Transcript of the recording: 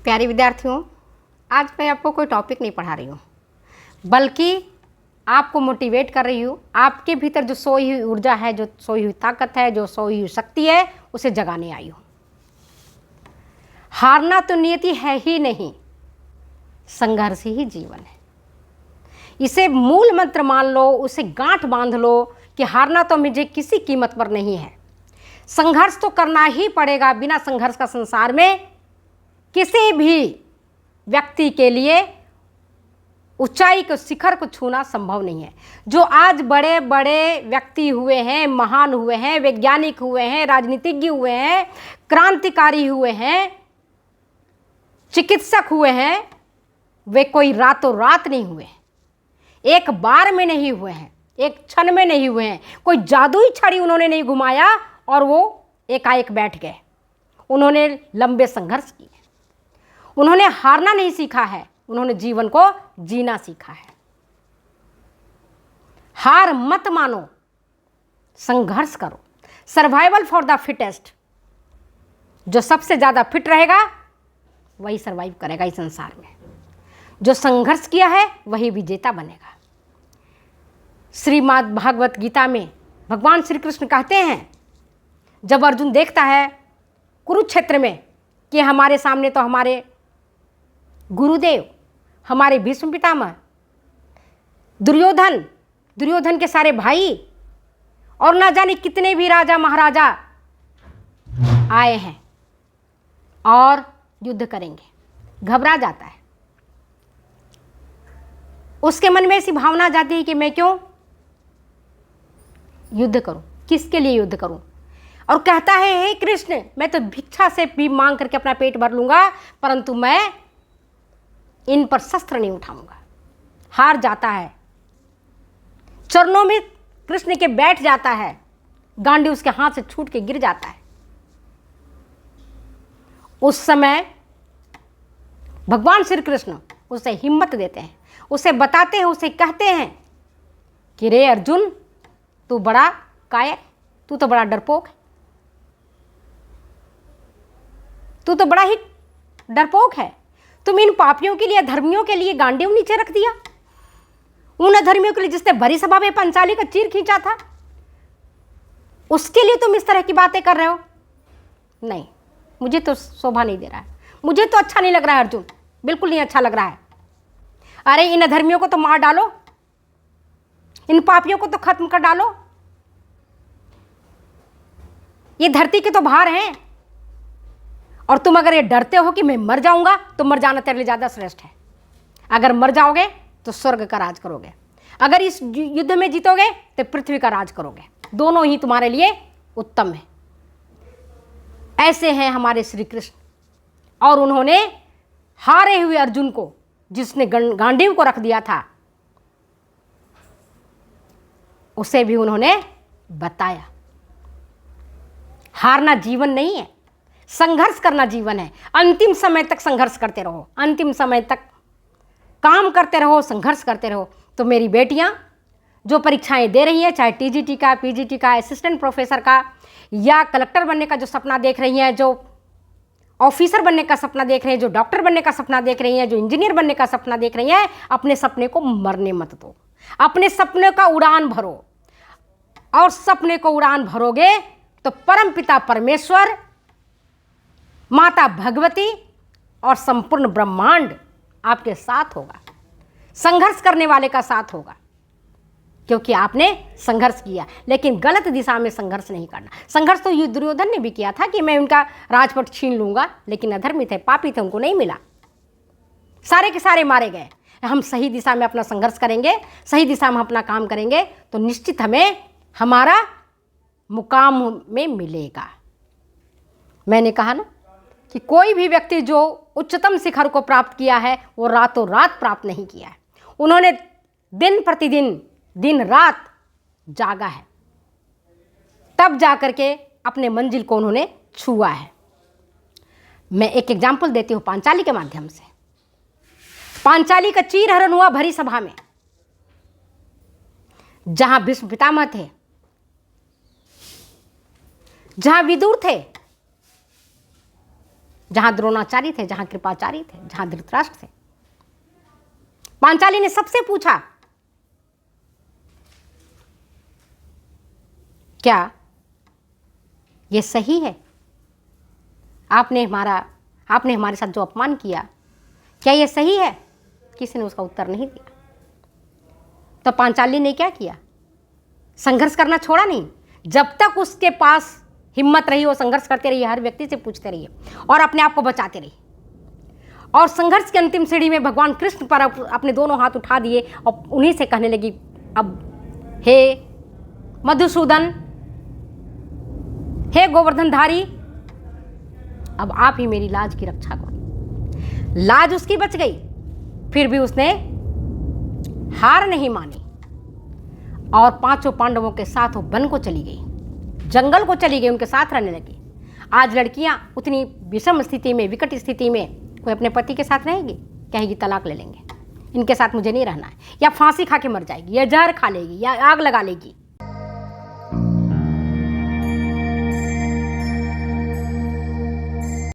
प्यारे विद्यार्थियों, आज मैं आपको कोई टॉपिक नहीं पढ़ा रही हूँ, बल्कि आपको मोटिवेट कर रही हूँ। आपके भीतर जो सोई हुई ऊर्जा है, जो सोई हुई ताकत है, जो सोई हुई शक्ति है, उसे जगाने आई हूँ। हारना तो नियति है ही नहीं, संघर्ष ही जीवन है। इसे मूल मंत्र मान लो, उसे गांठ बांध लो कि हारना तो मुझे किसी कीमत पर नहीं है। संघर्ष तो करना ही पड़ेगा। बिना संघर्ष का संसार में किसी भी व्यक्ति के लिए ऊंचाई के शिखर को छूना संभव नहीं है। जो आज बड़े बड़े व्यक्ति हुए हैं, महान हुए हैं, वैज्ञानिक हुए हैं, राजनीतिज्ञ हुए हैं, क्रांतिकारी हुए हैं, चिकित्सक हुए हैं, वे कोई रातों रात नहीं हुए हैं, एक बार में नहीं हुए हैं, एक क्षण में नहीं हुए हैं। कोई जादुई छड़ी उन्होंने नहीं घुमाया और वो एकाएक बैठ गए। उन्होंने लंबे संघर्ष किए, उन्होंने हारना नहीं सीखा है, उन्होंने जीवन को जीना सीखा है। हार मत मानो, संघर्ष करो। Survival for the fittest. जो सबसे ज्यादा फिट रहेगा वही सर्वाइव करेगा इस संसार में। जो संघर्ष किया है वही विजेता बनेगा। श्रीमद् भागवत गीता में भगवान श्री कृष्ण कहते हैं, जब अर्जुन देखता है कुरुक्षेत्र में कि हमारे सामने तो हमारे गुरुदेव, हमारे भीष्म पितामह, दुर्योधन के सारे भाई और ना जाने कितने भी राजा महाराजा आए हैं और युद्ध करेंगे, घबरा जाता है। उसके मन में ऐसी भावना आ जाती है कि मैं क्यों युद्ध करूं, किसके लिए युद्ध करूं। और कहता है, हे कृष्ण, मैं तो भिक्षा से भी मांग करके अपना पेट भर लूंगा, परंतु मैं इन पर शस्त्र नहीं उठाऊंगा। हार जाता है, चरणों में कृष्ण के बैठ जाता है, गांडी उसके हाथ से छूट के गिर जाता है। उस समय भगवान श्री कृष्ण उसे हिम्मत देते हैं, उसे बताते हैं, उसे कहते हैं कि रे अर्जुन, तू बड़ा कायर, तू तो बड़ा डरपोक है, तू तो बड़ा ही डरपोक है। तुम इन पापियों के लिए, धर्मियों के लिए गांडीव नीचे रख दिया। उन अधर्मियों के लिए जिसने भरी सभा में पंचाली का चीर खींचा था, उसके लिए तुम इस तरह की बातें कर रहे हो। नहीं, मुझे तो शोभा नहीं दे रहा है, मुझे तो अच्छा नहीं लग रहा है अर्जुन, बिल्कुल नहीं अच्छा लग रहा है। अरे इन अधर्मियों को तो मार डालो, इन पापियों को तो खत्म कर डालो। ये धरती के तो भार हैं, और तुम अगर ये डरते हो कि मैं मर जाऊंगा, तो मर जाना तेरे लिए ज्यादा श्रेष्ठ है। अगर मर जाओगे तो स्वर्ग का राज करोगे, अगर इस युद्ध में जीतोगे तो पृथ्वी का राज करोगे। दोनों ही तुम्हारे लिए उत्तम है। ऐसे हैं हमारे श्री कृष्ण। और उन्होंने हारे हुए अर्जुन को, जिसने गांडीव को रख दिया था, उसे भी उन्होंने बताया, हारना जीवन नहीं है, संघर्ष करना जीवन है। अंतिम समय तक संघर्ष करते रहो, अंतिम समय तक काम करते रहो, संघर्ष करते रहो। तो मेरी बेटियां जो परीक्षाएं दे रही हैं, चाहे टीजीटी का, पीजीटी का, असिस्टेंट प्रोफेसर का, या कलेक्टर बनने का जो सपना देख रही हैं, जो ऑफिसर बनने का सपना देख रही हैं, जो डॉक्टर बनने का सपना देख रही हैं, जो इंजीनियर बनने का सपना देख रही हैं, अपने सपने को मरने मत दो। अपने सपने का उड़ान भरो, और सपने को उड़ान भरोगे तो परमपिता परमेश्वर, माता भगवती और संपूर्ण ब्रह्मांड आपके साथ होगा। संघर्ष करने वाले का साथ होगा, क्योंकि आपने संघर्ष किया। लेकिन गलत दिशा में संघर्ष नहीं करना। संघर्ष तो दुर्योधन ने भी किया था कि मैं उनका राजपट छीन लूंगा, लेकिन अधर्मी थे, पापी थे, उनको नहीं मिला, सारे के सारे मारे गए। हम सही दिशा में अपना संघर्ष करेंगे, सही दिशा में अपना काम करेंगे, तो निश्चित हमें हमारा मुकाम में मिलेगा। मैंने कहा ना कि कोई भी व्यक्ति जो उच्चतम शिखर को प्राप्त किया है, वो रातों रात प्राप्त नहीं किया है। उन्होंने दिन प्रतिदिन, दिन रात जागा है, तब जाकर के अपने मंजिल को उन्होंने छुआ है। मैं एक एग्जाम्पल देती हूँ पांचाली के माध्यम से। पांचाली का चीरहरण हुआ भरी सभा में, जहां भीष्म पितामह थे, जहां विदुर थे, जहां द्रोणाचार्य थे, जहां कृपाचार्य थे, जहां धृतराष्ट्र थे। पांचाली ने सबसे पूछा, क्या ये सही है? आपने हमारे साथ जो अपमान किया, क्या ये सही है? किसी ने उसका उत्तर नहीं दिया। तो पांचाली ने क्या किया? संघर्ष करना छोड़ा नहीं। जब तक उसके पास हिम्मत रही वो संघर्ष करते रहिए, हर व्यक्ति से पूछते रहिए और अपने आप को बचाते रहिए। और संघर्ष की अंतिम सीढ़ी में भगवान कृष्ण पर अपने दोनों हाथ उठा दिए और उन्हीं से कहने लगी, अब हे मधुसूदन, हे गोवर्धनधारी, अब आप ही मेरी लाज की रक्षा करो। लाज उसकी बच गई, फिर भी उसने हार नहीं मानी और 5 पांडवों के साथ वो वन को चली गई, जंगल को चली गई, उनके साथ रहने लगी। आज लड़कियां उतनी विषम स्थिति में, विकट स्थिति में कोई अपने पति के साथ रहेगी? कहेगी तलाक ले लेंगे, इनके साथ मुझे नहीं रहना है, या फांसी खा के मर जाएगी, या जहर खा लेगी, या आग लगा लेगी।